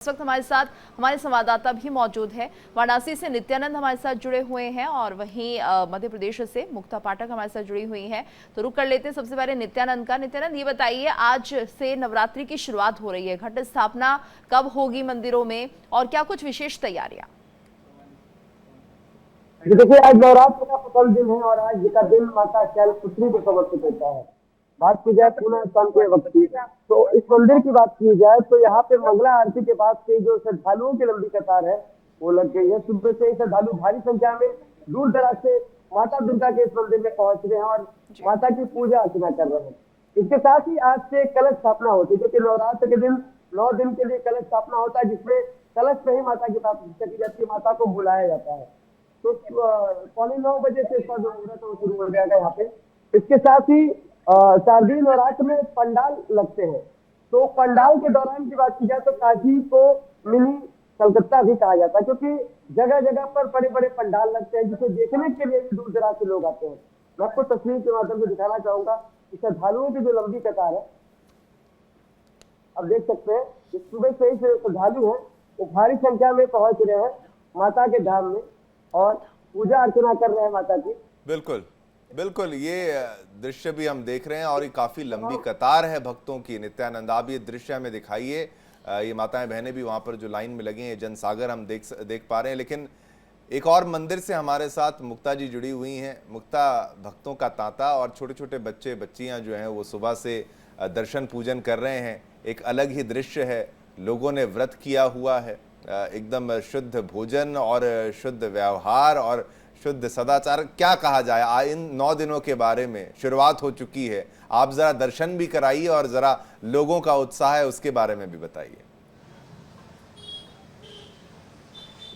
इस वक्त हमारे साथ हमारे संवाददाता भी मौजूद है। वाराणसी से नित्यानंद हमारे साथ जुड़े हुए हैं और वहीं मध्य प्रदेश से मुक्ता पाठक हमारे साथ जुड़ी हुई हैं। तो रुक कर लेते हैं सबसे पहले नित्यानंद का। नित्यानंद, ये बताइए, आज से नवरात्रि की शुरुआत हो रही है, घट स्थापना कब होगी मंदिरों में और क्या कुछ विशेष तैयारियां? देखिए, आज नवरात्र का प्रथम दिन है और आज का दिन माता शैलपुत्री को समर्पित होता है। बात की जाए पूर्ण स्थान के वक्त की, तो इस मंदिर की बात की जाए तो यहाँ पे मंगला आरती के बाद से जो श्रद्धालुओं की लंबी कतार है वो लग गई है। सुबह से ही श्रद्धालु भारी संख्या में दूर दराज से माता दुर्गा के इस मंदिर में पहुंच रहे हैं और माता की पूजा अर्चना कर रहे हैं। इसके साथ ही आज से कलश स्थापना होती है, क्योंकि नवरात्र के दिन 9 दिन के लिए कलश स्थापना होता है, जिसमें कलश पे ही माता की प्रतिष्ठा की जाती है, माता को बुलाया जाता है। तो 9:15 से इसका जो मुहूर्त है वो शुरू हो जाएगा यहाँ पे। इसके साथ ही शारदीय नवरात्र में पंडाल लगते हैं, तो पंडाल के दौरान की बात की जाए तो काशी को मिनी कलकत्ता भी कहा जाता है, क्योंकि जगह जगह पर बड़े बड़े पंडाल लगते हैं जिसे देखने के लिए भी दूर दराज से लोग आते हैं। मैं आपको तस्वीर के माध्यम से दिखाना चाहूंगा कि श्रद्धालुओं की जो लंबी कतार है, अब देख सकते हैं कि सुबह से ही जो श्रद्धालु हैं वो भारी संख्या में पहुंच रहे हैं माता के धाम में और पूजा अर्चना कर रहे हैं माता की। बिल्कुल बिल्कुल, ये दृश्य भी हम देख रहे हैं और ये काफी लंबी कतार है भक्तों की। नित्यानंद, आप ये दृश्य हमें दिखाइए। ये माताएं बहनें भी वहां पर जो लाइन में लगी हैं, जनसागर हम देख पा रहे हैं। लेकिन एक और मंदिर से हमारे साथ मुक्ता जी जुड़ी हुई हैं। मुक्ता, भक्तों का तांता और छोटे छोटे बच्चे बच्चियां जो हैं वो सुबह से दर्शन पूजन कर रहे हैं। एक अलग ही दृश्य है, लोगों ने व्रत किया हुआ है, एकदम शुद्ध भोजन और शुद्ध व्यवहार और शुद्ध सदाचार, क्या कहा जाए। इन 9 दिनों के बारे में शुरुआत हो चुकी है, आप जरा दर्शन भी कराइए और जरा लोगों का उत्साह है उसके बारे में भी बताइए।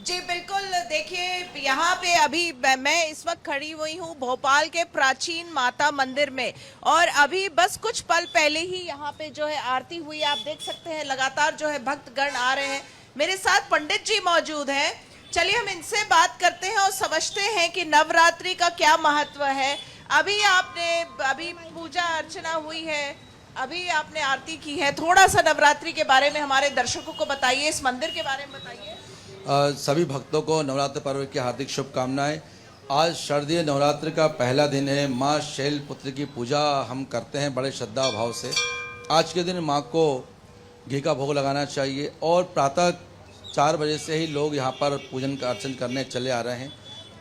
जी बिल्कुल, देखिए यहाँ पे अभी मैं इस वक्त खड़ी हुई हूँ भोपाल के प्राचीन माता मंदिर में और अभी बस कुछ पल पहले ही यहाँ पे जो है आरती हुई। आप देख सकते हैं लगातार जो है भक्तगण आ रहे हैं। मेरे साथ पंडित जी मौजूद हैं, चलिए हम इनसे बात करते हैं और समझते हैं कि नवरात्रि का क्या महत्व है। अभी पूजा अर्चना हुई है, अभी आपने आरती की है, थोड़ा सा नवरात्रि के बारे में हमारे दर्शकों को बताइए, इस मंदिर के बारे में बताइए। सभी भक्तों को नवरात्र पर्व की हार्दिक शुभकामनाएं। आज शारदीय नवरात्र का पहला दिन है। माँ शैलपुत्री की पूजा हम करते हैं बड़े श्रद्धा भाव से। आज के दिन माँ को घी का भोग लगाना चाहिए और प्रातः 4 बजे से ही लोग यहाँ पर पूजन का अर्चन करने चले आ रहे हैं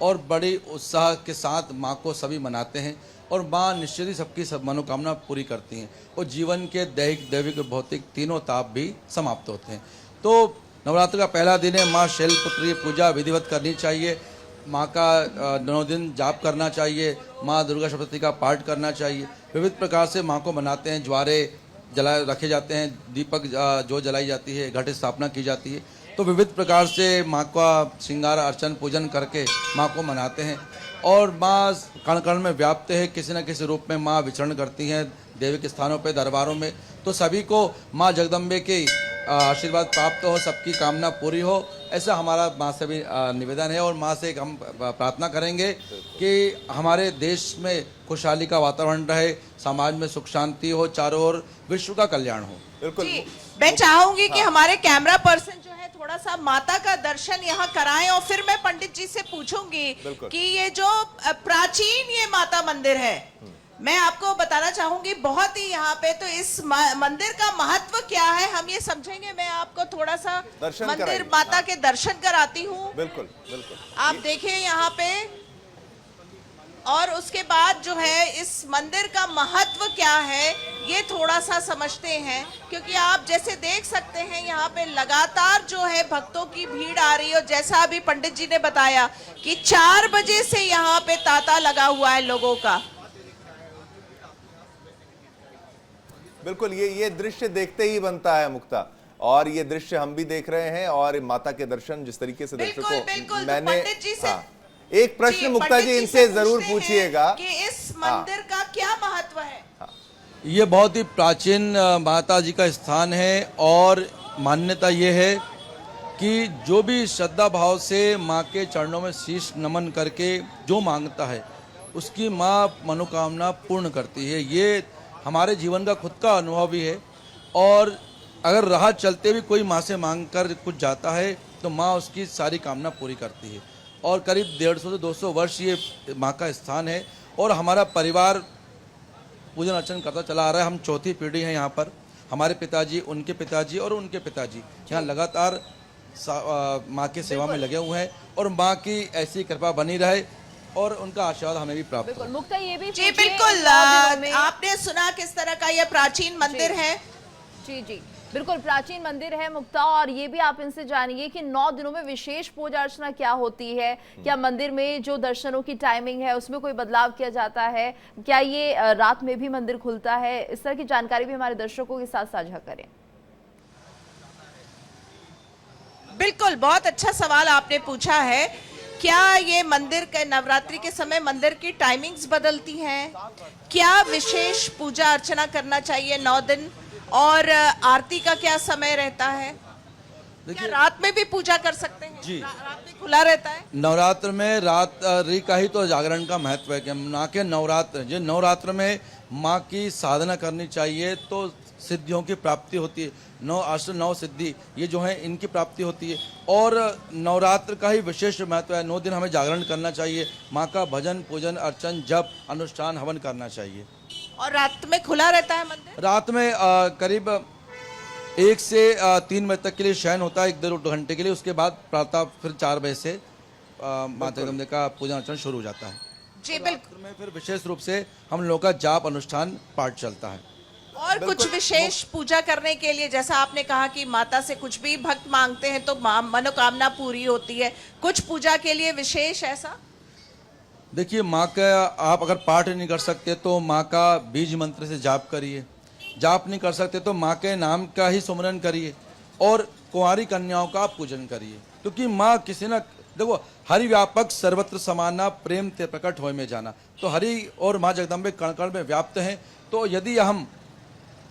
और बड़ी उत्साह के साथ माँ को सभी मनाते हैं और माँ निश्चित ही सबकी सब मनोकामना पूरी करती हैं और जीवन के दैहिक दैविक भौतिक तीनों ताप भी समाप्त होते हैं। तो नवरात्र का पहला दिन है, माँ शैलपुत्री की पूजा विधिवत करनी चाहिए, माँ का 9 दिन जाप करना चाहिए, माँ दुर्गा सप्तशती का पाठ करना चाहिए। विविध प्रकार से माँ को मनाते हैं, ज्वारे जलाए रखे जाते हैं, दीपक जो जलाई जाती है, घट स्थापना की जाती है। तो विविध प्रकार से माँ का श्रृंगार अर्चन पूजन करके माँ को मनाते हैं और माँ कण कण में व्याप्त है, किसी न किसी रूप में माँ विचरण करती हैं दैविक स्थानों पे, दरबारों में। तो सभी को माँ जगदम्बे के आशीर्वाद प्राप्त हो, सबकी कामना पूरी हो, ऐसा हमारा माँ से भी निवेदन है। और माँ से हम प्रार्थना करेंगे कि हमारे देश में खुशहाली का वातावरण रहे, समाज में सुख शांति हो, चारों ओर विश्व का कल्याण हो। बिल्कुल, मैं चाहूंगी कि हमारे कैमरा पर्सन जो है थोड़ा सा माता का दर्शन यहाँ कराएं और फिर मैं पंडित जी से पूछूंगी कि ये जो प्राचीन ये माता मंदिर है, मैं आपको बताना चाहूंगी बहुत ही यहाँ पे तो इस मंदिर का महत्व क्या है हम ये समझेंगे। मैं आपको थोड़ा सा मंदिर माता के दर्शन कराती हूँ। बिल्कुल बिल्कुल, आप देखिए यहाँ पे, और उसके बाद जो है इस मंदिर का महत्व क्या है ये थोड़ा सा समझते हैं, क्योंकि आप जैसे देख सकते हैं यहाँ पे लगातार जो है भक्तों की भीड़ आ रही है और जैसा अभी पंडित जी ने बताया कि 4 बजे से यहाँ पे तांता लगा हुआ है लोगों का। बिल्कुल, ये दृश्य देखते ही बनता है मुक्ता, और ये दृश्य हम भी देख रहे हैं और माता के दर्शन जिस तरीके से दर्शकों मैंने एक प्रश्न मुक्ता जी इनसे जरूर पूछिएगा कि इस मंदिर का क्या महत्व है। ये बहुत ही प्राचीन माता जी का स्थान है और मान्यता ये है कि जो भी श्रद्धा भाव से माँ के चरणों में शीश नमन करके जो मांगता है उसकी माँ मनोकामना पूर्ण करती है। ये हमारे जीवन का खुद का अनुभव भी है और अगर राह चलते हुए कोई माँ से मांग कर कुछ जाता है तो माँ उसकी सारी कामना पूरी करती है। और करीब 150 से 200 वर्ष ये माँ का स्थान है और हमारा परिवार पूजन अर्चन करता चला आ रहा है। हम चौथी पीढ़ी हैं यहाँ पर। हमारे पिताजी, उनके पिताजी और उनके पिताजी यहाँ लगातार माँ की सेवा में लगे हुए हैं और माँ की ऐसी कृपा बनी रहे और उनका आशीर्वाद हमें भी प्राप्त हो। बिल्कुल मुक्ता, ये भी जी पूछिए, बिल्कुल, इन 9 दिनों में- आपने सुना किस तरह का यह प्राचीन मंदिर है। जी जी बिल्कुल, प्राचीन मंदिर है मुक्ता, और ये भी आप इनसे जानिए कि 9 दिनों में विशेष पूजा अर्चना क्या होती है। क्या मंदिर में जो दर्शनों की टाइमिंग है उसमें कोई बदलाव किया जाता है? क्या ये रात में भी मंदिर खुलता है? इस तरह की जानकारी भी हमारे दर्शकों के साथ साझा करें। बिल्कुल, बहुत अच्छा सवाल आपने पूछा है। क्या ये मंदिर के नवरात्रि के समय मंदिर की टाइमिंग्स बदलती हैं? क्या विशेष पूजा अर्चना करना चाहिए 9 दिन? और आरती का क्या समय रहता है? क्या रात में भी पूजा कर सकते हैं? जी। रात में खुला रहता है? नवरात्र में रात्रि का ही तो जागरण का महत्व है कि ना के नवरात्र, जो नवरात्र में माँ की साधना करनी चाहिए तो सिद्धियों की प्राप्ति होती है। 9 अष्ट 9 सिद्धि ये जो है इनकी प्राप्ति होती है और नवरात्र का ही विशेष महत्व है। 9 दिन हमें जागरण करना चाहिए, माँ का भजन पूजन अर्चन जप अनुष्ठान हवन करना चाहिए। और रात में खुला रहता है मंदिर? रात में करीब 1 से 3 बजे तक के लिए शयन होता है, 1-2 घंटे के लिए। उसके बाद प्रातः फिर 4 बजे से माता जगदम्बे का पूजन अर्चन शुरू हो जाता है। जी बिल्कुल। में फिर विशेष रूप से हम लोगों का जाप अनुष्ठान पाठ चलता है। और कुछ विशेष पूजा करने के लिए, जैसा आपने कहा कि माता से कुछ भी भक्त मांगते हैं तो मनोकामना पूरी होती है, कुछ पूजा के लिए विशेष ऐसा? देखिए, माँ का आप अगर पाठ नहीं कर सकते तो माँ का बीज मंत्र से जाप करिए। जाप नहीं कर सकते तो माँ के नाम का ही सुमरन करिए और कुंवारी कन्याओं का आप पूजन करिए, क्योंकि माँ किसी न देखो हरि व्यापक सर्वत्र समाना प्रेम ते प्रकट होय में जाना। तो हरि और माँ जगदम्बे कण कण में व्याप्त हैं। तो यदि हम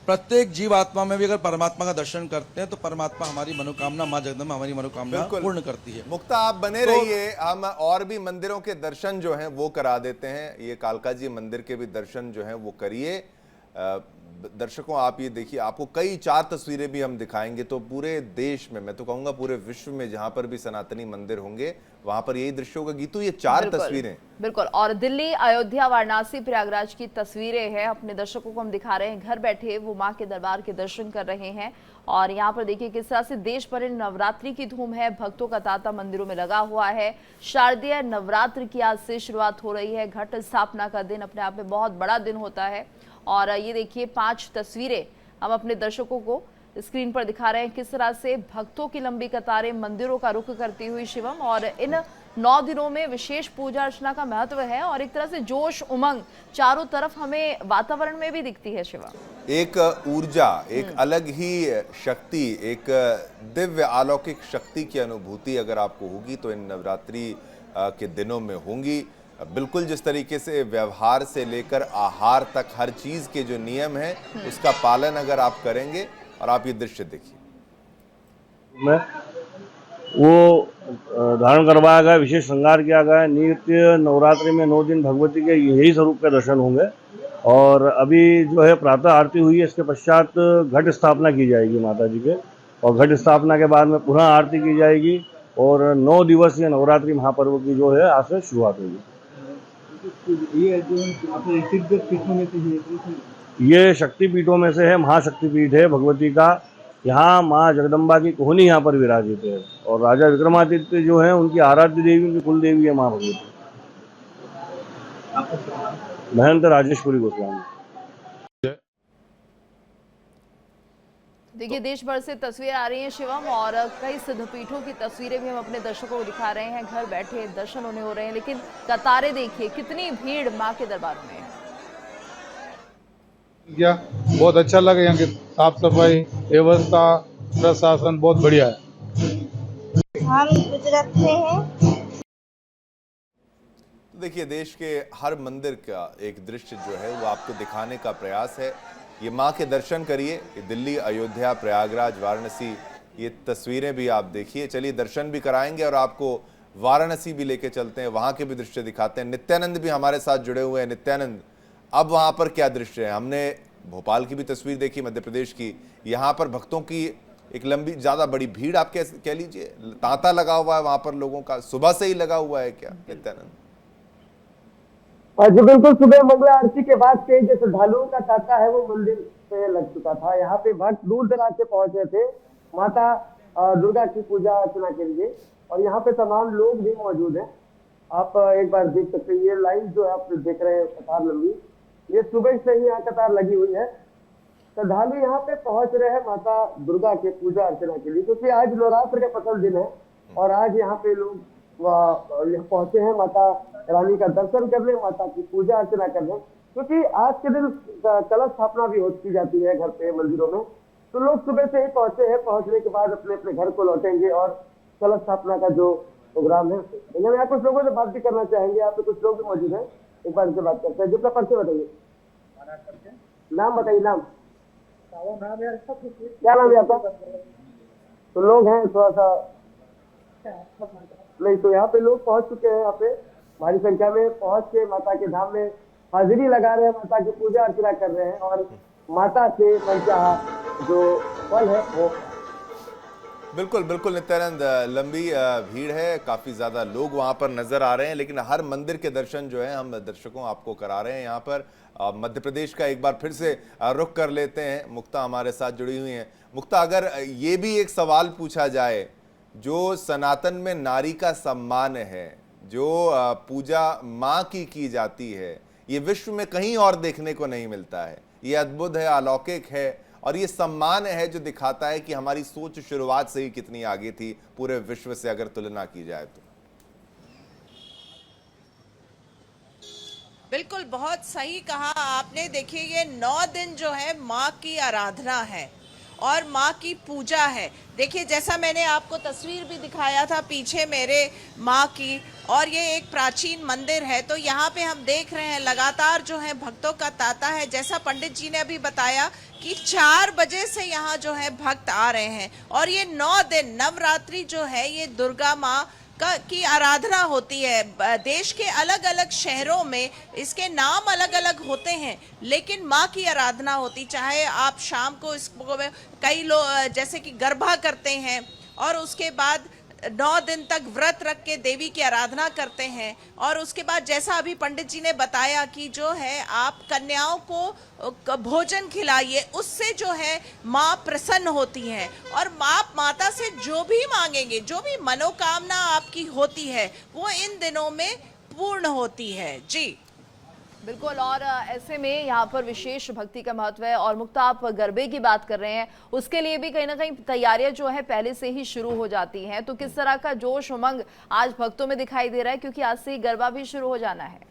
प्रत्येक जीव आत्मा में भी अगर परमात्मा का दर्शन करते हैं तो परमात्मा हमारी मनोकामना, माँ जगदम्बा हमारी मनोकामना पूर्ण करती है। मुक्ता, आप बने रहिए, हम और भी मंदिरों के दर्शन जो हैं वो करा देते हैं। ये कालका जी मंदिर के भी दर्शन जो हैं वो करिए। दर्शकों, आप ये देखिए, आपको कई 4 तस्वीरें भी हम दिखाएंगे। तो पूरे देश में, मैं तो कहूंगा पूरे विश्व में जहां पर भी सनातनी मंदिर होंगे वहां पर यही दृश्य होगा। गीतू, ये 4 तस्वीरें बिल्कुल, और दिल्ली, अयोध्या, वाराणसी, प्रयागराज की तस्वीरें हैं। अपने दर्शकों को हम दिखा रहे हैं, घर बैठे वो माँ के दरबार के दर्शन कर रहे हैं। और यहाँ पर देखिए किस तरह से देश भर में नवरात्रि की धूम है, भक्तों का तांता मंदिरों में लगा हुआ है। शारदीय नवरात्र की आज से शुरुआत हो रही है। घट स्थापना का दिन अपने आप में बहुत बड़ा दिन होता है। और ये देखिए 5 तस्वीरें हम अपने दर्शकों को स्क्रीन पर दिखा रहे हैं, किस तरह से भक्तों की लंबी कतारें मंदिरों का रुख करती हुई शिवम। और इन 9 दिनों में विशेष पूजा अर्चना का महत्व है और एक तरह से जोश उमंग चारों तरफ हमें वातावरण में भी दिखती है शिवम। एक ऊर्जा, एक अलग ही शक्ति, एक दिव्य अलौकिक शक्ति की अनुभूति अगर आपको होगी तो इन नवरात्रि के दिनों में होंगी। बिल्कुल जिस तरीके से व्यवहार से लेकर आहार तक हर चीज के जो नियम है उसका पालन अगर आप करेंगे। और आप ये दृश्य देखिए, वो धारण करवाया गया, विशेष श्रृंगार किया गया। नित्य नवरात्रि में 9 दिन भगवती के यही स्वरूप के दर्शन होंगे। और अभी जो है प्रातः आरती हुई है, इसके पश्चात घट स्थापना की जाएगी माता जी के, और घट स्थापना के बाद में पुनः आरती की जाएगी और 9 दिवसीय नवरात्रि महापर्व की जो है आज से शुरुआत होगी। ये शक्तिपीठों में से है, महाशक्तिपीठ है भगवती का। यहाँ माँ जगदम्बा की कोहनी यहाँ पर विराजित है और राजा विक्रमादित्य जो है उनकी आराध्य देवी, उनकी कुल देवी है माँ भगवती। महंत राजेश्वरी गोस्वामी। देखिए देश भर से तस्वीरें आ रही हैं शिवम, और कई सिद्धपीठों की तस्वीरें भी हम अपने दर्शकों को दिखा रहे हैं। घर बैठे दर्शन होने हो रहे हैं, लेकिन कतारें देखिए, कितनी भीड़ माँ के दरबार में है। क्या बहुत अच्छा लगा, यहाँ की साफ सफाई, व्यवस्था, प्रशासन बहुत बढ़िया है। हम गुजरात से हैं। तो देखिए देश के हर मंदिर का एक दृश्य जो है वो आपको दिखाने का प्रयास है। ये माँ के दर्शन करिए, ये दिल्ली, अयोध्या, प्रयागराज, वाराणसी, ये तस्वीरें भी आप देखिए। चलिए दर्शन भी कराएंगे और आपको वाराणसी भी लेके चलते हैं, वहाँ के भी दृश्य दिखाते हैं। नित्यानंद भी हमारे साथ जुड़े हुए हैं। नित्यानंद, अब वहाँ पर क्या दृश्य है? हमने भोपाल की भी तस्वीर देखी, मध्य प्रदेश की, यहाँ पर भक्तों की एक लंबी ज्यादा बड़ी भीड़ आप कह लीजिए, तांता लगा हुआ है वहां पर लोगों का, सुबह से ही लगा हुआ है क्या नित्यानंद? जी बिल्कुल, सुबह मंगला आरती के बाद से जो श्रद्धालुओं का तांता है वो मंदिर पे लग चुका था। यहाँ पे भक्त दूर दराज से पहुंचे थे माता दुर्गा की पूजा अर्चना के लिए, और यहाँ पे तमाम लोग भी मौजूद हैं। आप एक बार देख सकते हैं, ये लाइन जो है आप देख रहे हैं कतार लंबी, ये सुबह से ही यहाँ कतार लगी हुई है। श्रद्धालु यहाँ पे पहुंच रहे हैं माता दुर्गा के पूजा अर्चना के लिए, क्योंकि आज नवरात्र का प्रथम दिन है और आज यहाँ पे लोग यहाँ पहुंचे हैं माता रानी का दर्शन करने, माता की पूजा अर्चना करने, क्योंकि आज के दिन कलश स्थापना भी की जाती है घर पे मंदिरों में। तो लोग सुबह से ही पहुंचे हैं, पहुंचने के बाद अपने अपने घर को लौटेंगे और कलश स्थापना का जो प्रोग्राम है यहाँ कुछ लोगों से बात भी करना चाहेंगे। यहाँ पे कुछ लोग भी मौजूद हैं, एक बार उनसे बात करते हैं। जो अपना परिचय बताइए, नाम बताइए, नाम क्या नाम है आपका? तो लोग हैं थोड़ा सा नहीं, तो यहाँ पे लोग पहुंच चुके हैं, यहाँ पे भारी संख्या में पहुंच के माता के धाम में हाजिरी लगा रहे हैं, माता की पूजा अर्चना कर रहे हैं और माता से मनचाहा जो फल है वो। बिल्कुल बिल्कुल नित्यानंद, लंबी भीड़ है, काफी ज्यादा लोग वहां पर नजर आ रहे हैं, लेकिन हर मंदिर के दर्शन जो है हम दर्शकों आपको करा रहे हैं। यहाँ पर मध्य प्रदेश का एक बार फिर से रुख कर लेते हैं, मुक्ता हमारे साथ जुड़ी हुई हैं। मुक्ता, अगर ये भी एक सवाल पूछा जाए, जो सनातन में नारी का सम्मान है, जो पूजा माँ की जाती है, ये विश्व में कहीं और देखने को नहीं मिलता है, ये अद्भुत है, अलौकिक है, और ये सम्मान है जो दिखाता है कि हमारी सोच शुरुआत से ही कितनी आगे थी पूरे विश्व से अगर तुलना की जाए तो। बिल्कुल, बहुत सही कहा आपने। देखिए, ये 9 दिन जो है माँ की आराधना है और माँ की पूजा है। देखिए, जैसा मैंने आपको तस्वीर भी दिखाया था पीछे मेरे माँ की, और ये एक प्राचीन मंदिर है, तो यहाँ पे हम देख रहे हैं लगातार जो है भक्तों का तांता है। जैसा पंडित जी ने अभी बताया कि 4 बजे से यहाँ जो है भक्त आ रहे हैं, और ये 9 दिन नवरात्रि जो है ये दुर्गा माँ की आराधना होती है। देश के अलग अलग शहरों में इसके नाम अलग अलग होते हैं, लेकिन माँ की आराधना होती। चाहे आप शाम को इसको कई लोग जैसे कि गरबा करते हैं और उसके बाद 9 दिन तक व्रत रख के देवी की आराधना करते हैं, और उसके बाद जैसा अभी पंडित जी ने बताया कि जो है आप कन्याओं को भोजन खिलाइए, उससे जो है माँ प्रसन्न होती है, और माता से जो भी मांगेंगे, जो भी मनोकामना आपकी होती है, वो इन दिनों में पूर्ण होती है। जी बिल्कुल, और ऐसे में यहाँ पर विशेष भक्ति का महत्व है। और मुक्ता, आप गरबे की बात कर रहे हैं, उसके लिए भी कहीं ना कहीं तैयारियां जो है पहले से ही शुरू हो जाती हैं, तो किस तरह का जोश उमंग आज भक्तों में दिखाई दे रहा है, क्योंकि आज से ही गरबा भी शुरू हो जाना है?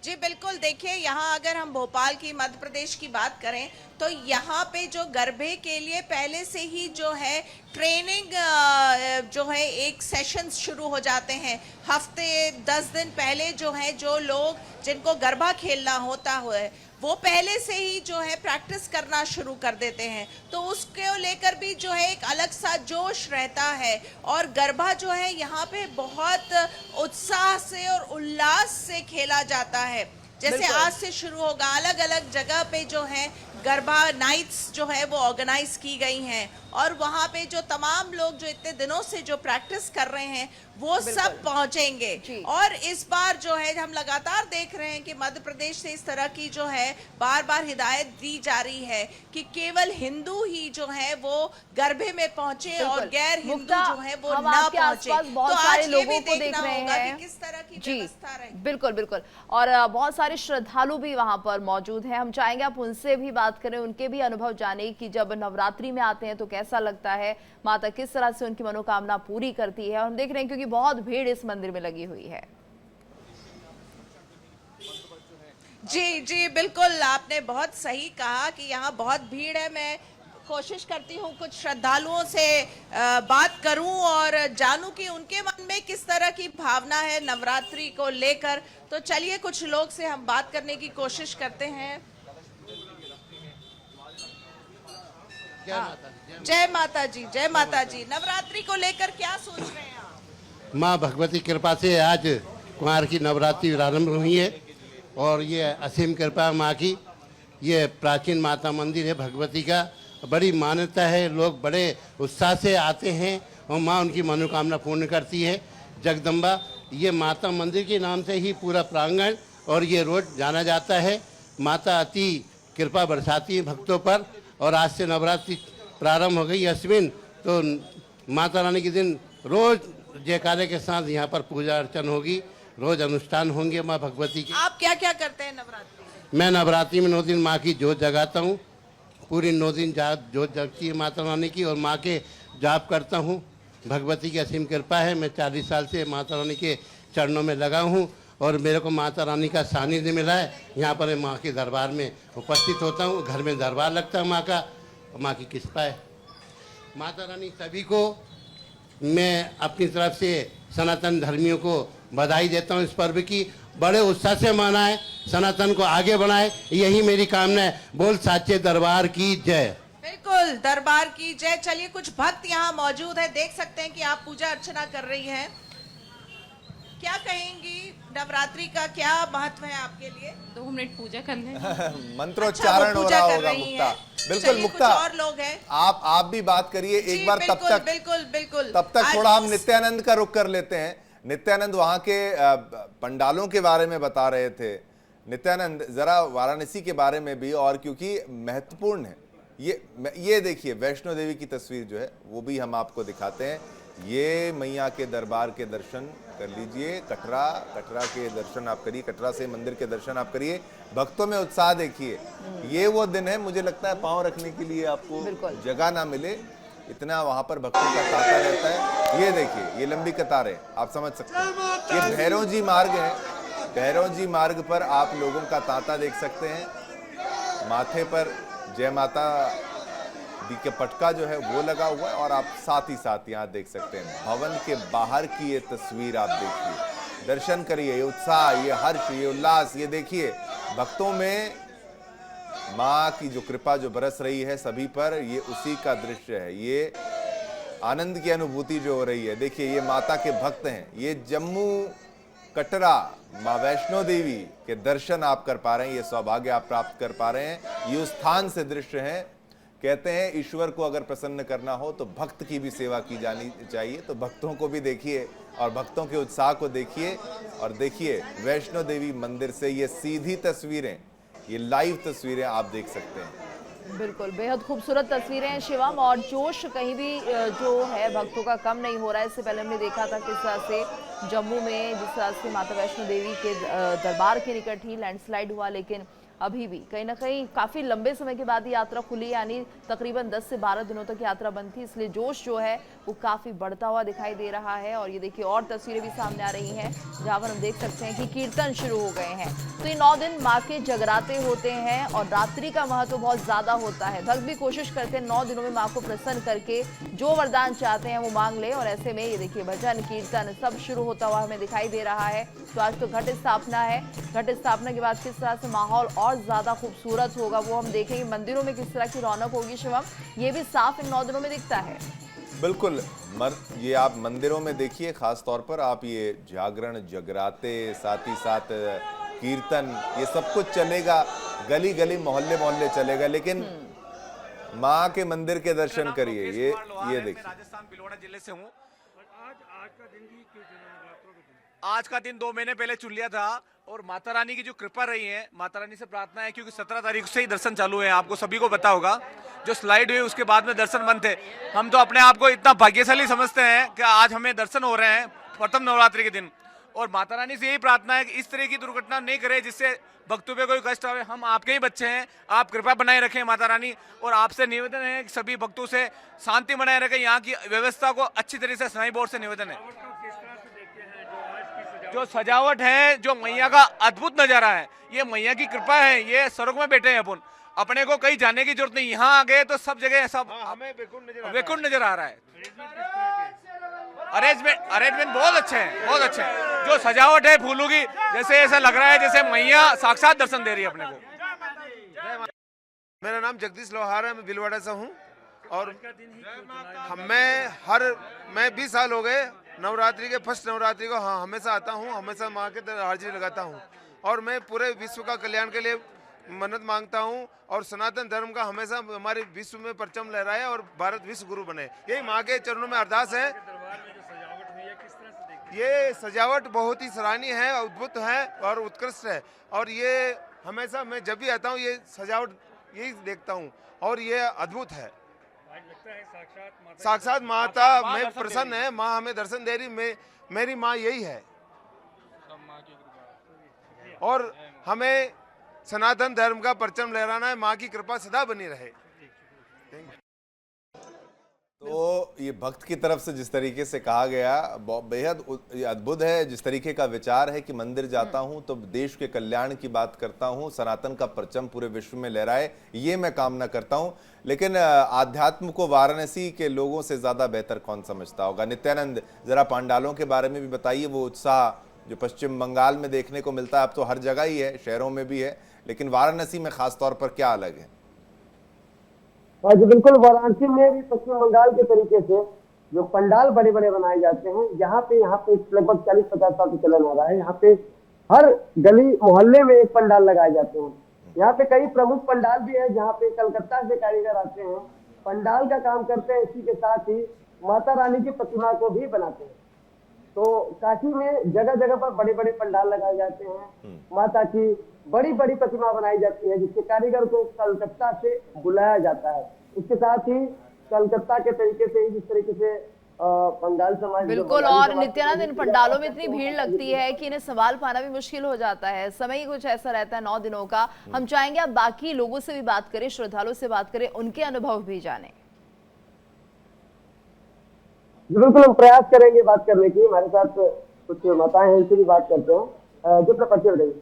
जी बिल्कुल, देखिए, यहाँ अगर हम भोपाल की, मध्य प्रदेश की बात करें तो यहाँ पे जो गरबे के लिए पहले से ही जो है ट्रेनिंग जो है एक सेशंस शुरू हो जाते हैं। हफ्ते 10 दिन पहले जो है जो लोग जिनको गरबा खेलना होता है वो पहले से ही जो है प्रैक्टिस करना शुरू कर देते हैं, तो उसको लेकर भी जो है एक अलग सा जोश रहता है। और गरबा जो है यहाँ पे बहुत उत्साह से और उल्लास से खेला जाता है। जैसे आज से शुरू होगा, अलग अलग जगह पे जो है गरबा नाइट्स जो है वो ऑर्गेनाइज की गई हैं, और वहाँ पे जो तमाम लोग जो इतने दिनों से जो प्रैक्टिस कर रहे हैं वो सब पहुंचेंगे। और इस बार जो है हम लगातार देख रहे हैं कि मध्य प्रदेश से इस तरह की जो है बार बार हिदायत दी जा रही है कि केवल हिंदू ही जो है वो गरबे में पहुंचे और गैर हिंदू जो है वो ना पहुंचे। बहुत सारे लोगों को देख रहे हैं कि किस तरह की जी, व्यवस्था रहे। बिल्कुल बिल्कुल, और बहुत सारे श्रद्धालु भी वहां पर मौजूद हैं। हम चाहेंगे आप उनसे भी बात करें, उनके भी अनुभव जाने कि जब नवरात्रि में आते हैं तो कैसा लगता है, माता किस तरह से उनकी मनोकामना पूरी करती है। और हम देख रहे हैं क्योंकि बहुत भीड़ इस मंदिर में लगी हुई है। जी जी बिल्कुल, आपने बहुत सही कहा कि यहाँ बहुत भीड़ है। मैं कोशिश करती हूँ कुछ श्रद्धालुओं से बात करूं और जानूं कि उनके मन में किस तरह की भावना है नवरात्रि को लेकर। तो चलिए कुछ लोग से हम बात करने की कोशिश करते हैं। जय माता जी, जय माता जी। नवरात्रि को लेकर क्या सोच रहे हैं आप? माँ भगवती कृपा से आज कुमार की नवरात्रि आरंभ हुई है और ये असीम कृपा माँ की। ये प्राचीन माता मंदिर है भगवती का, बड़ी मान्यता है, लोग बड़े उत्साह से आते हैं और माँ उनकी मनोकामना पूर्ण करती है। जगदम्बा, ये माता मंदिर के नाम से ही पूरा प्रांगण और ये रोड जाना जाता है। माता अति कृपा बरसाती है भक्तों पर और आज से नवरात्रि प्रारंभ हो गई अश्विन, तो माता रानी के दिन रोज जयकारे के साथ यहाँ पर पूजा अर्चन होगी, रोज अनुष्ठान होंगे माँ भगवती के। आप क्या क्या करते हैं नवरात्रि? मैं नवरात्रि में 9 दिन माँ की जोत जगाता हूँ, पूरी 9 दिन जोत जगती है माता रानी की और माँ के जाप करता हूँ। भगवती की असीम कृपा है, मैं 40 साल से माता रानी के चरणों में लगा हूँ और मेरे को माता रानी का सानिध्य मिला है। यहाँ पर मैं माँ के दरबार में उपस्थित होता हूँ, घर में दरबार लगता है माँ का, माँ की कृपा है। माता रानी सभी को मैं अपनी तरफ से सनातन धर्मियों को बधाई देता हूँ इस पर्व की, बड़े उत्साह से मनाएं, सनातन को आगे बढ़ाएं, यही मेरी कामना है। बोल साचे दरबार की जय। बिल्कुल, दरबार की जय। चलिए, कुछ भक्त यहाँ मौजूद है, देख सकते हैं कि आप पूजा अर्चना कर रही हैं। क्या कहेंगी, नवरात्रि का क्या महत्व है आपके लिए? 2 मिनट पूजा करने मंत्रोच्चारण हो रहा होगा मुक्ता। बिल्कुल मुक्ता, और लोग हैं, आप भी बात करिए एक बार। तब तक बिल्कुल तब तक थोड़ा हम नित्यानंद का रुख कर लेते हैं। नित्यानंद वहां के पंडालों के बारे में बता रहे थे। नित्यानंद, जरा वाराणसी के बारे में भी, और क्योंकि महत्वपूर्ण है ये देखिए वैष्णो देवी की तस्वीर जो है वो भी हम आपको दिखाते हैं। ये मैया के दरबार के दर्शन कर लीजिए, कटरा के दर्शन आप करिए, कटरा से मंदिर के दर्शन आप करिए। भक्तों में उत्साह देखिए। ये वो दिन है, मुझे लगता है पांव रखने के लिए आपको जगह ना मिले, इतना वहां पर भक्तों का तांता रहता है। ये देखिए, ये लंबी कतारें आप समझ सकते हैं। ये भैरव जी मार्ग है, भैरव जी मार्ग पर आप लोगों का तांता देख सकते हैं। माथे पर जय माता दी के पटका जो है वो लगा हुआ है और आप साथ ही साथ यहाँ देख सकते हैं भवन के बाहर की ये तस्वीर आप देखिए, दर्शन करिए। ये उत्साह, ये हर्ष, ये उल्लास, ये देखिए भक्तों में माँ की जो कृपा जो बरस रही है सभी पर, ये उसी का दृश्य है। ये आनंद की अनुभूति जो हो रही है, देखिए ये माता के भक्त हैं। ये जम्मू कटरा माँ वैष्णो देवी के दर्शन आप कर पा रहे हैं, ये सौभाग्य आप प्राप्त कर पा रहे हैं। ये उस स्थान से दृश्य हैं। कहते हैं ईश्वर को अगर प्रसन्न करना हो तो भक्त की भी सेवा की जानी चाहिए। तो भक्तों को भी देखिए और भक्तों के उत्साह को देखिए और देखिए वैष्णो देवी मंदिर से ये सीधी तस्वीरें, ये लाइव तस्वीरें आप देख सकते हैं। बिल्कुल, बेहद खूबसूरत तस्वीरें हैं शिवम, और जोश कहीं भी जो है भक्तों का कम नहीं हो रहा है। इससे पहले हमने देखा था किस तरह से जम्मू में जिस तरह से माता वैष्णो देवी के दरबार के निकट ही लैंडस्लाइड हुआ, लेकिन अभी भी कहीं ना कहीं काफ़ी लंबे समय के बाद यात्रा खुली, यानी तकरीबन 10 से 12 दिनों तक यात्रा बंद थी, इसलिए जोश जो है वो काफ़ी बढ़ता हुआ दिखाई दे रहा है। और ये देखिए और तस्वीरें भी सामने आ रही हैं जहाँ पर हम देख सकते हैं कि कीर्तन शुरू हो गए हैं। तो ये 9 दिन माँ के जगराते होते हैं और रात्रि का महत्व बहुत ज़्यादा होता है। भक्त भी कोशिश करते हैं 9 दिनों में माँ को प्रसन्न करके जो वरदान चाहते हैं वो मांग ले, और ऐसे में ये देखिए भजन कीर्तन सब शुरू होता हुआ हमें दिखाई दे रहा है। तो आज तो घट स्थापना है, घट स्थापना के बाद किस तरह से माहौल और ज्यादा खूबसूरत होगा वो हम देखेंगे। मंदिरों में किस तरह की रौनक होगी शिवम, ये भी साफ इन 9 दिनों में दिखता है। बिल्कुल, ये आप मंदिरों में देखिए, खास तौर पर आप ये जागरण, जगराते, साथ ही साथ कीर्तन, ये सब कुछ चलेगा, गली गली मोहल्ले मोहल्ले चलेगा, लेकिन माँ के मंदिर के दर्शन करिए। ये देखिए, राजस्थान भिलवाड़ा जिले से हूँ। आज का दिन 2 महीने पहले चुन लिया था और माता रानी की जो कृपा रही है, माता रानी से प्रार्थना है, क्योंकि 17 तारीख से ही दर्शन चालू है, आपको सभी को पता होगा। जो स्लाइड हुई उसके बाद में दर्शन बंद थे। हम तो अपने आप को इतना भाग्यशाली समझते हैं कि आज हमें दर्शन हो रहे हैं प्रथम नवरात्रि के दिन, और माता रानी से यही प्रार्थना है कि इस तरह की दुर्घटना नहीं करे जिससे भक्तों पे कोई कष्ट आवे। हम आपके ही बच्चे हैं, आप कृपा बनाए रखें माता रानी, और आपसे निवेदन है कि सभी भक्तों से शांति बनाए रखें, यहाँ की व्यवस्था को अच्छी तरह से सनाई बोर्ड से निवेदन है। जो सजावट है, जो मैया का अद्भुत नजारा है, ये मैया की कृपा है। ये स्वर्ग में बैठे हैं अपन, अपने को कहीं जाने की जरूरत नहीं, यहाँ आ गए तो सब जगह सब हमें वैकुंठ नजर आ रहा है। अरेंजमेंट बहुत अच्छे हैं, बहुत अच्छे हैं। जो सजावट है फूलों की, जैसे ऐसा लग रहा है जैसे मैया साक्षात दर्शन दे रही है अपने को। मेरा नाम जगदीश लोहार है, मैं भिलवाड़ा से हूँ, और मैं 20 साल हो गए नवरात्रि के फर्स्ट नवरात्रि को, हाँ, हमेशा आता हूँ, हमेशा माँ के हाजिरी लगाता हूँ। और मैं पूरे विश्व का कल्याण के लिए मन्नत मांगता हूँ और सनातन धर्म का हमेशा हमारे विश्व में परचम लहराए और भारत विश्व गुरु बने, यही माँ के चरणों में अरदास है। ये सजावट बहुत ही सराहनीय है, अद्भुत है और उत्कृष्ट है, और ये हमेशा मैं जब भी आता हूँ ये सजावट यही देखता हूँ और ये अद्भुत है। साक्षात माता में प्रसन्न है, माँ हमें दर्शन दे रही, मेरी माँ यही है और हमें सनातन धर्म का परचम लहराना है। माँ की कृपा सदा बनी रहे। तो ये भक्त की तरफ से जिस तरीके से कहा गया बेहद अद्भुत है। जिस तरीके का विचार है कि मंदिर जाता हूं तो देश के कल्याण की बात करता हूं, सनातन का परचम पूरे विश्व में लहराए, ये मैं कामना करता हूं। लेकिन आध्यात्म को वाराणसी के लोगों से ज्यादा बेहतर कौन समझता होगा? नित्यानंद, जरा पंडालों के बारे में भी बताइए। वो उत्साह जो पश्चिम बंगाल में देखने को मिलता है, अब तो हर जगह ही है, शहरों में भी है, लेकिन वाराणसी में खास तौर पर क्या अलग है? जी बिल्कुल, वाराणसी में भी पश्चिम बंगाल के तरीके से जो पंडाल बड़े बड़े बनाए जाते हैं, यहाँ पे लगभग 40-50 साल से चलन आ रहा है। यहाँ पे हर गली मोहल्ले में एक पंडाल लगाए जाते हैं। यहाँ पे कई प्रमुख पंडाल भी है जहाँ पे कलकत्ता से कारीगर आते हैं, पंडाल का काम करते हैं। इसी के साथ ही माता रानी की प्रतिमा को भी बनाते हैं। तो काशी में जगह जगह पर बड़े बड़े पंडाल लगाए जाते हैं, माता की बड़ी बड़ी प्रतिमा बनाई जाती है, जिसके कारीगर को कलकत्ता से बुलाया जाता है। इसके साथ ही कलकत्ता के तरीके से जिस तरीके से बंगाल समाज बिल्कुल, और नित्यानंद इन पंडालों में इतनी भीड़ लगती है कि इन्हें संभाल पाना भी मुश्किल हो जाता है। समय ही कुछ ऐसा रहता है 9 दिनों का। हम चाहेंगे आप बाकी लोगों से भी बात करें, श्रद्धालुओं से बात करें, उनके अनुभव भी जाने। बिल्कुल, हम प्रयास करेंगे बात करने की। हमारे साथ कुछ माताएं हैं, इनसे भी बात करते हैं। जो परिचय बताइए।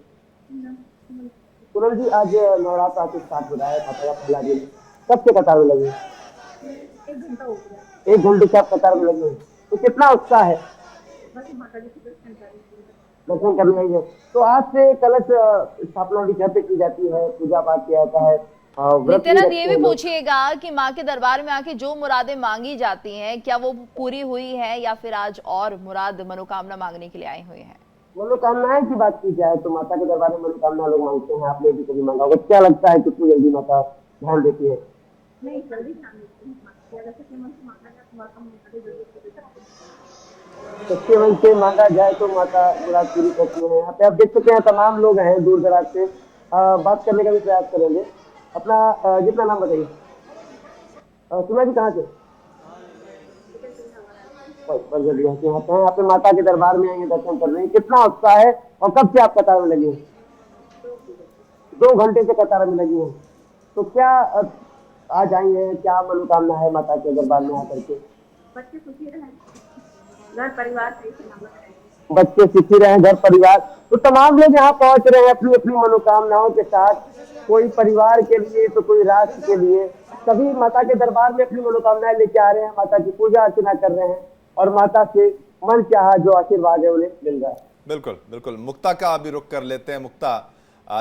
पूनम जी, आज नवरात्र आपके स्टार्ट हो रहा है, माता का पहला दिन, कब से कतार में लगे? 1 घंटा हो गया। 1 घंटे से आप कतार में लगे, तो कितना उत्साह है? दर्शन करने आई है। तो आज से कलश स्थापना भी घर पे की जाती है, पूजा पाठ किया जाता है। नित्यानंद, ये भी पूछिएगा कि माँ के दरबार में आके जो मुरादें मांगी जाती हैं, क्या वो पूरी हुई है या फिर आज और मुराद मनोकामना मांगने के लिए आए हुए हैं? मनोकामनाएं की बात की जाए तो माता के दरबार में मनोकामना लोग मांगते हैं। आपने भी कभी मांगा होगा? क्या लगता है कितनी जल्दी माता ध्यान देती है? नहीं, जल्दी ध्यान देती है। सच्चे मन से मांगा जाए तो माता मुराद पूरी करती है। यहाँ पे आप देख सकते हैं तमाम लोग हैं दूर दराज से। बात करने का भी प्रयास करेंगे। अपना जितना नाम बताइए। सुना जी, कहाँ से? यहाँ पे माता के दरबार में आएंगे, दर्शन कर रहे हैं। कितना उत्साह है और कब से आप कतार में लगे? 2 घंटे से कतार में लगी है। तो क्या आज आई है, क्या मनोकामना है माता के दरबार में आकर के? बच्चे सुखी रहें, घर परिवार बच्चे सुखी रहें, घर परिवार। तो तमाम लोग यहाँ पहुंच रहे हैं अपनी अपनी मनोकामनाओं के साथ, कोई परिवार के लिए तो कोई राष्ट्र के लिए। सभी माता के दरबार में अपनी मनोकामनाएं लेके आ रहे हैं, माता की पूजा अर्चना कर रहे हैं और माता से मन चाहा जो आशीर्वाद है उन्हें मिल रहा है। बिल्कुल बिल्कुल। मुक्ता का अभी रुख कर लेते हैं। मुक्ता,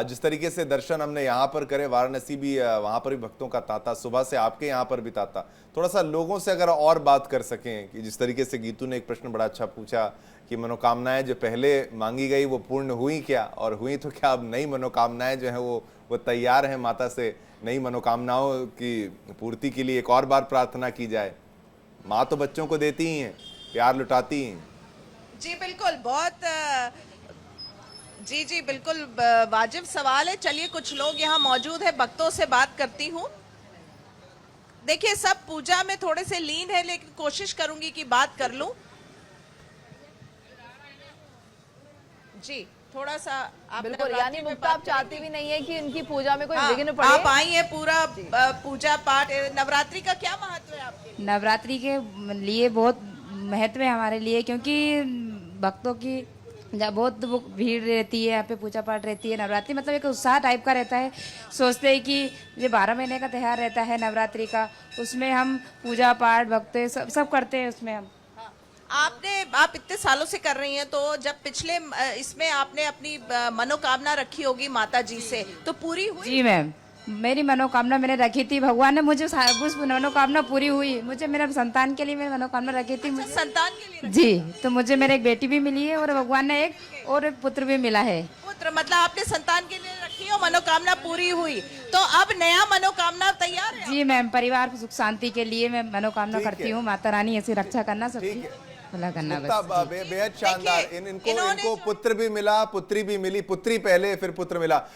जिस तरीके से दर्शन हमने यहाँ पर करे, वाराणसी भी, वहाँ पर भी भक्तों का तांता, सुबह से आपके यहाँ पर भी तांता, थोड़ा सा लोगों से अगर और बात कर सकें कि जिस तरीके से गीतू ने एक प्रश्न बड़ा अच्छा पूछा कि मनोकामनाएं जो पहले मांगी गई वो पूर्ण हुई क्या, और हुई तो क्या अब नई मनोकामनाएं जो है वो तैयार हैं माता से नई मनोकामनाओं की पूर्ति के लिए एक और बार प्रार्थना की जाए? माँ तो बच्चों को देती ही है, प्यार लुटाती ही। जी बिल्कुल, बहुत जी बिल्कुल वाजिब सवाल है। चलिए, कुछ लोग यहाँ मौजूद है, भक्तों से बात करती हूँ। देखिए, सब पूजा में थोड़े से लीन है, लेकिन कोशिश करूंगी कि बात कर लूं। जी, थोड़ा सा बिल्कुल, यानी मुक्ता आप चाहती भी नहीं है कि उनकी पूजा में कोई विघ्न पड़े। आप आई हैं, पूरा पूजा पाठ। नवरात्रि का क्या महत्व है आपके? नवरात्रि के लिए बहुत महत्व है हमारे लिए, क्योंकि भक्तों की बहुत भीड़ रहती है, यहाँ पे पूजा पाठ रहती है। नवरात्रि मतलब एक उत्साह टाइप का रहता है। सोचते हैं कि ये 12 महीने का त्यौहार रहता है नवरात्रि का, उसमें हम पूजा पाठ भक्त सब करते हैं उसमें हम। आप इतने सालों से कर रही हैं, तो जब पिछले इसमें आपने अपनी मनोकामना रखी होगी माता जी से, तो पूरी हुई? जी मैम, मेरी मनोकामना मैंने रखी थी, भगवान ने मुझे उस मनोकामना पूरी हुई। मुझे मेरे संतान के लिए मैंने मनोकामना रखी थी। संतान के लिए जी, तो मुझे मेरे एक बेटी भी मिली है और भगवान ने एक पुत्र भी मिला है। पुत्र मतलब आपने संतान के लिए रखी और मनोकामना पूरी हुई, तो अब नया मनोकामना तैयार है? जी मैम, परिवार को सुख शांति के लिए मैं मनोकामना करती हूँ, माता रानी ऐसी रक्षा करना, सबकी भला करना बस। बेहद शानदार। इनको पुत्र भी मिला, पुत्री भी मिली, पुत्री पहले फिर पुत्र मिला।